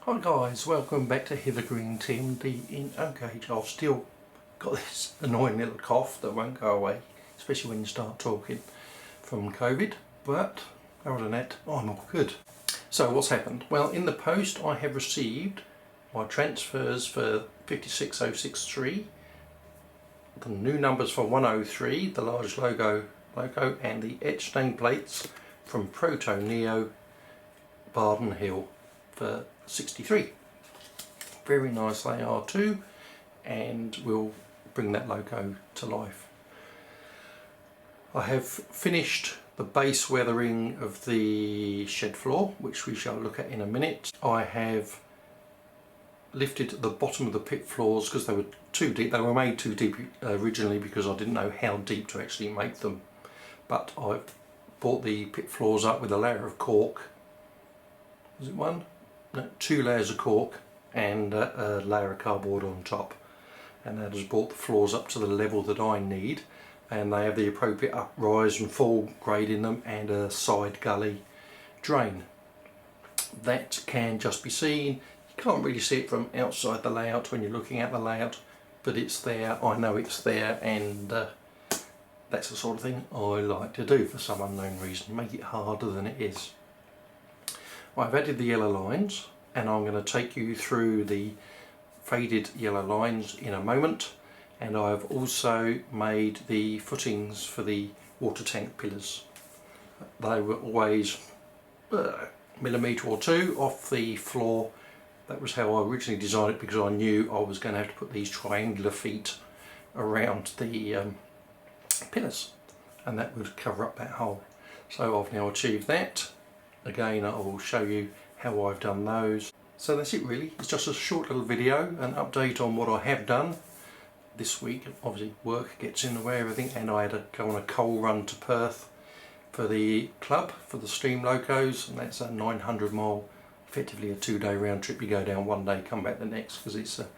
Hi guys, welcome back to Hither Green TMD in Uncage. I've still got this annoying little cough that won't go away, especially when you start talking from COVID, but other than that, I'm all good. So what's happened? Well, in the post I have received my transfers for 56063, the new numbers for 103, the large logo, and the etched nameplates from Protoneo, Barden Hill for 63. Very nice they are too, and we'll bring that logo to life. I have finished the base weathering of the shed floor, which we shall look at in a minute. I have lifted the bottom of the pit floors because they were too deep. They were made too deep originally because I didn't know how deep to actually make them, but I've brought the pit floors up with a layer of cork. Was it one? No, 2 layers of cork and a layer of cardboard on top, and that has brought the floors up to the level that I need, and they have the appropriate uprise and fall grade in them and a side gully drain. That can just be seen. You can't really see it from outside the layout when you're looking at the layout, but it's there. I know it's there, and that's the sort of thing I like to do for some unknown reason, make it harder than it is. I've added the yellow lines, and I'm going to take you through the faded yellow lines in a moment, and I've also made the footings for the water tank pillars. They were always a millimetre or two off the floor. That was how I originally designed it, because I knew I was going to have to put these triangular feet around the pillars, and that would cover up that hole. So I've now achieved that. Again, I will show you how I've done those. So that's it really. It's just a short little video, an update on what I have done this week. Obviously work gets in the way of everything, and I had to go on a coal run to Perth for the club, for the steam locos, and that's a 900 mile, effectively a 2-day round trip. You go down one day, come back the next, because it's a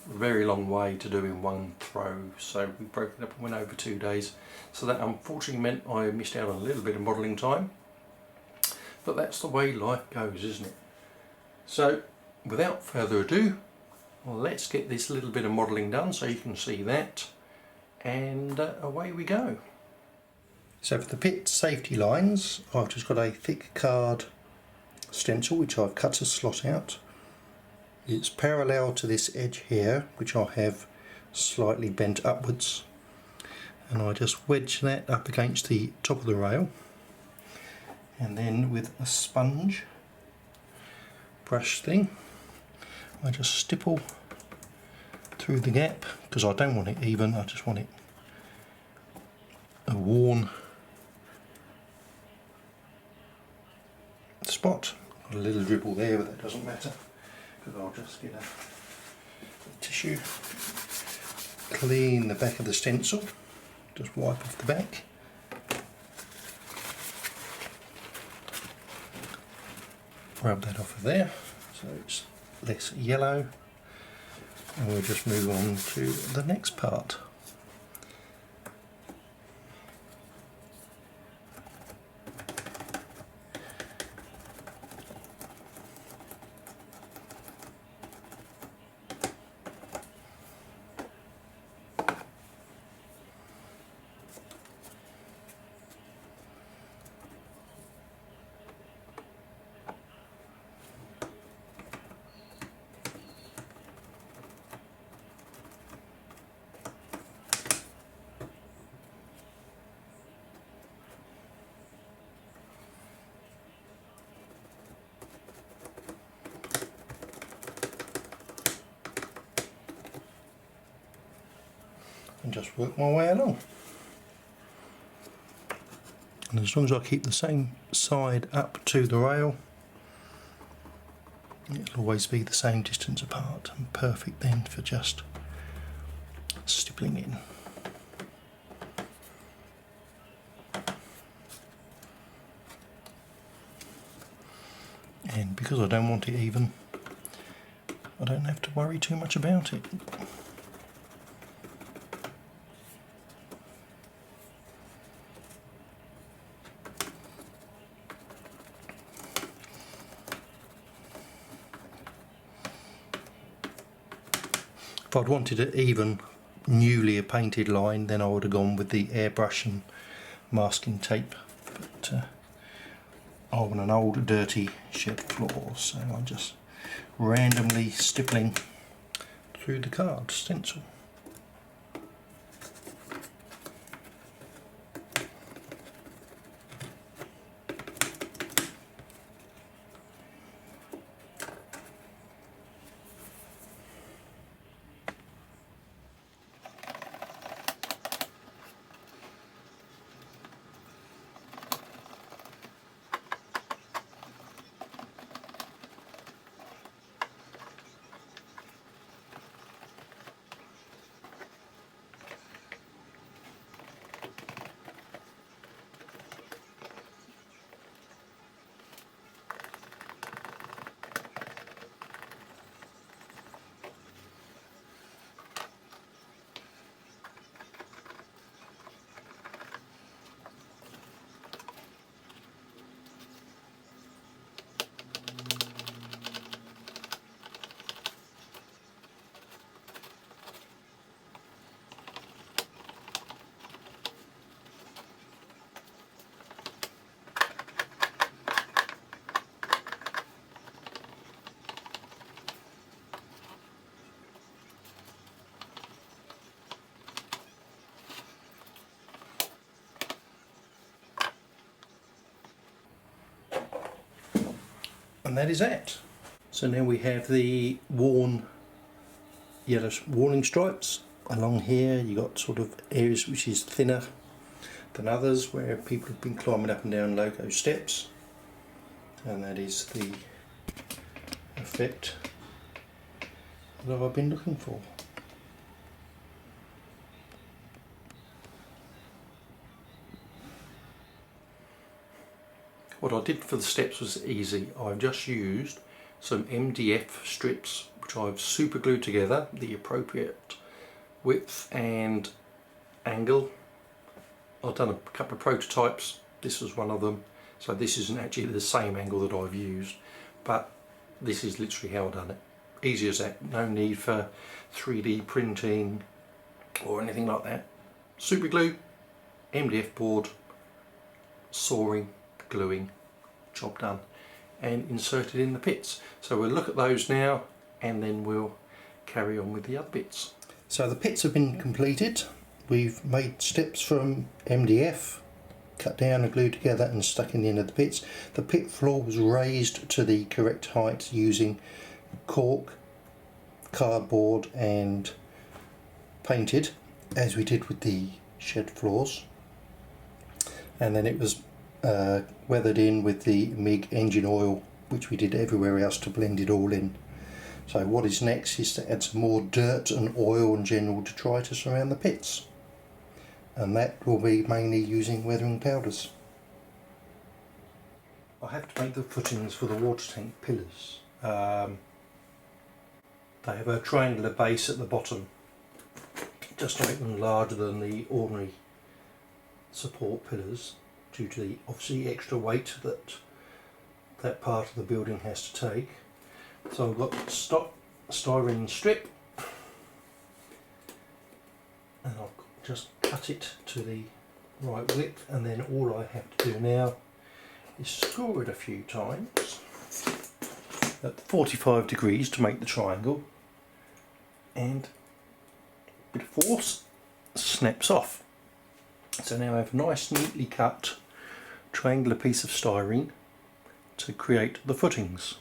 very long way to do in one throw. So we broke it up and went over 2 days. So that unfortunately meant I missed out on a little bit of modelling time. But that's the way life goes, isn't it? So without further ado, let's get this little bit of modelling done so you can see that, and away we go. So for the pit safety lines, I've just got a thick card stencil which I've cut a slot out. It's parallel to this edge here, which I have slightly bent upwards, and I just wedge that up against the top of the rail. And then with a sponge brush thing, I just stipple through the gap, because I don't want it even, I just want it a worn spot. Got a little dribble there, but that doesn't matter, because I'll just get a tissue, clean the back of the stencil, just wipe off the back. Rub that off of there so it's less yellow, and we'll just move on to the next part. And just work my way along. And as long as I keep the same side up to the rail, it'll always be the same distance apart, and perfect then for just stippling in. And because I don't want it even, I don't have to worry too much about it. If I'd wanted an even newly painted line, then I would have gone with the airbrush and masking tape, but I want an old dirty shed floor, so I'm just randomly stippling through the card stencil. And that is it. So now we have the worn yellow warning stripes. Along here you got sort of areas which is thinner than others, where people have been climbing up and down loco steps, and that is the effect that I've been looking for. What I did for the steps was easy. I've just used some MDF strips which I've super glued together, the appropriate width and angle. I've done a couple of prototypes, this was one of them, so this isn't actually the same angle that I've used, but this is literally how I've done it. Easy as that, no need for 3D printing or anything like that. Super glue, MDF board, sawing, gluing, job done, and inserted in the pits. So we'll look at those now and then we'll carry on with the other bits. So the pits have been completed. We've made steps from MDF, cut down and glued together and stuck in the end of the pits. The pit floor was raised to the correct height using cork, cardboard and painted, as we did with the shed floors, and then it was weathered in with the MIG engine oil, which we did everywhere else to blend it all in. So what is next is to add some more dirt and oil and general detritus around the pits, and that will be mainly using weathering powders. I have to make the footings for the water tank pillars. They have a triangular base at the bottom, just to make them larger than the ordinary support pillars, due to the obviously extra weight that that part of the building has to take. So I've got stock styrene strip, and I'll just cut it to the right width, and then all I have to do now is score it a few times at 45 degrees to make the triangle, and a bit of force snaps off. So now I have a nice neatly cut triangular piece of styrene to create the footings.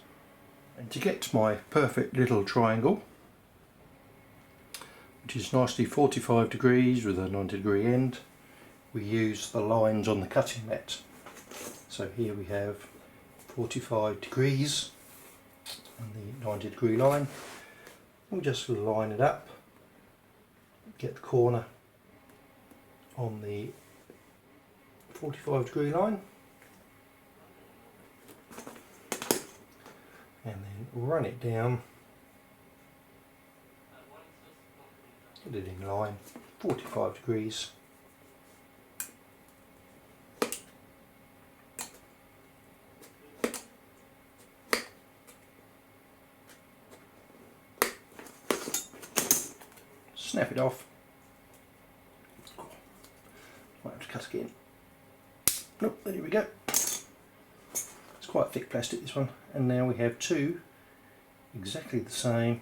And to get to my perfect little triangle, which is nicely 45 degrees with a 90-degree end, we use the lines on the cutting mat. So here we have 45 degrees and the 90-degree line. We'll just line it up, get the corner on the 45-degree line, and then run it down, get it in line, 45 degrees. snap it off. Might have to cut again. Nope, there we go. It's quite thick plastic, this one. And now we have two exactly the same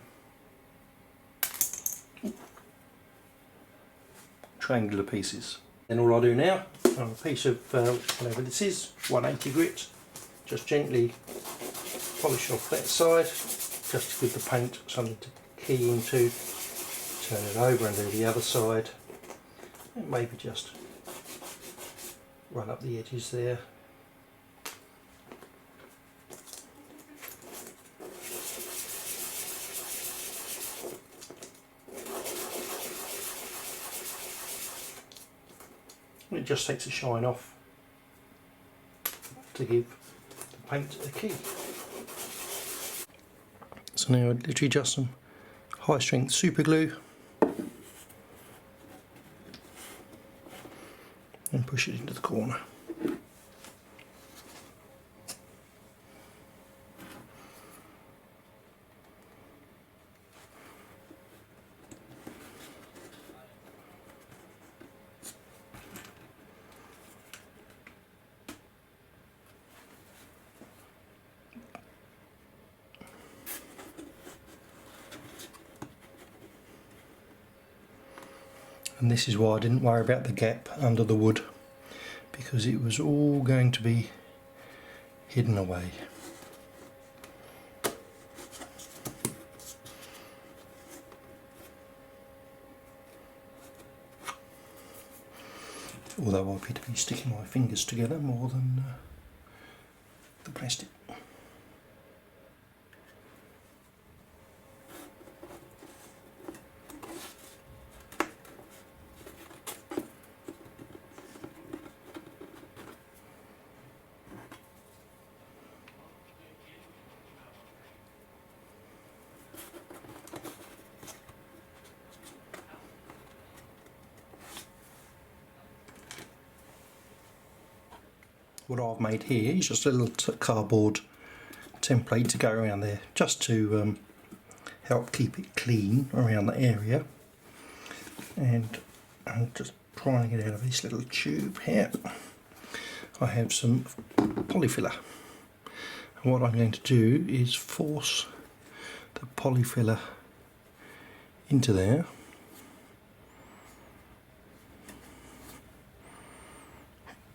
triangular pieces. And all I do now, on a piece of whatever this is, 180 grit, just gently polish off that side, just to give the paint something to key into. Turn it over and do the other side, and maybe just run up the edges there. It just takes the shine off to give the paint a key. So now literally just some high strength super glue and push it into the corner. And this is why I didn't worry about the gap under the wood, because it was all going to be hidden away. Although I appear to be sticking my fingers together more than the plastic. What I've made here is just a little cardboard template to go around there, just to help keep it clean around the area. And I'm just prying it out of this little tube here. I have some polyfiller, and what I'm going to do is force the polyfiller into there.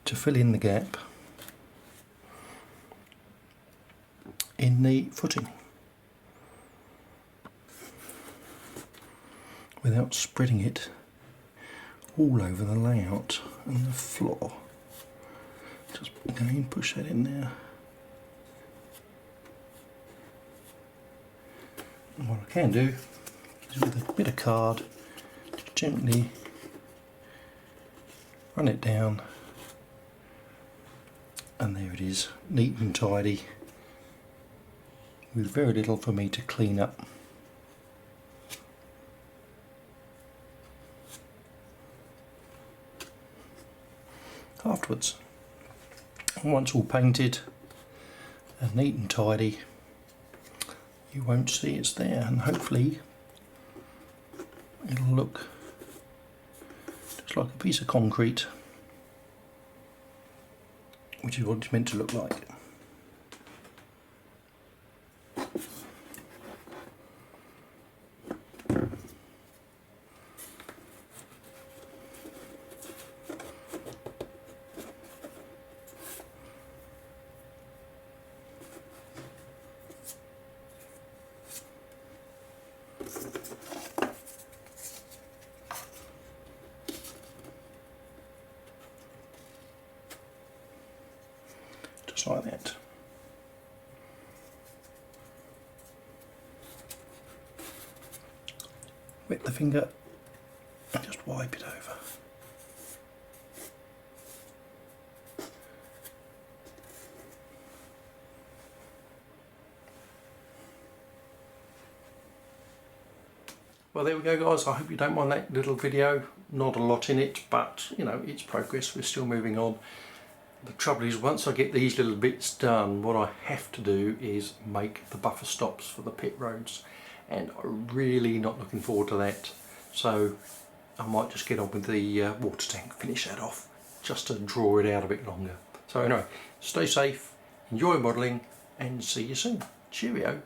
To fill in the gap in the footing without spreading it all over the layout and the floor. Just again push that in there. And what I can do is with a bit of card just gently run it down, and there it is, neat and tidy, with very little for me to clean up. Afterwards, once all painted and neat and tidy, you won't see it's there, and hopefully it'll look just like a piece of concrete, which is what it's meant to look like. Just like that. Wet the finger and just wipe it over. Well, there we go guys, I hope you don't mind that little video. Not a lot in it, but you know, it's progress, we're still moving on. The trouble is, once I get these little bits done, what I have to do is make the buffer stops for the pit roads, and I'm really not looking forward to that. so I might just get on with the water tank, finish that off, just to draw it out a bit longer. So anyway, stay safe, enjoy modelling, and see you soon. Cheerio.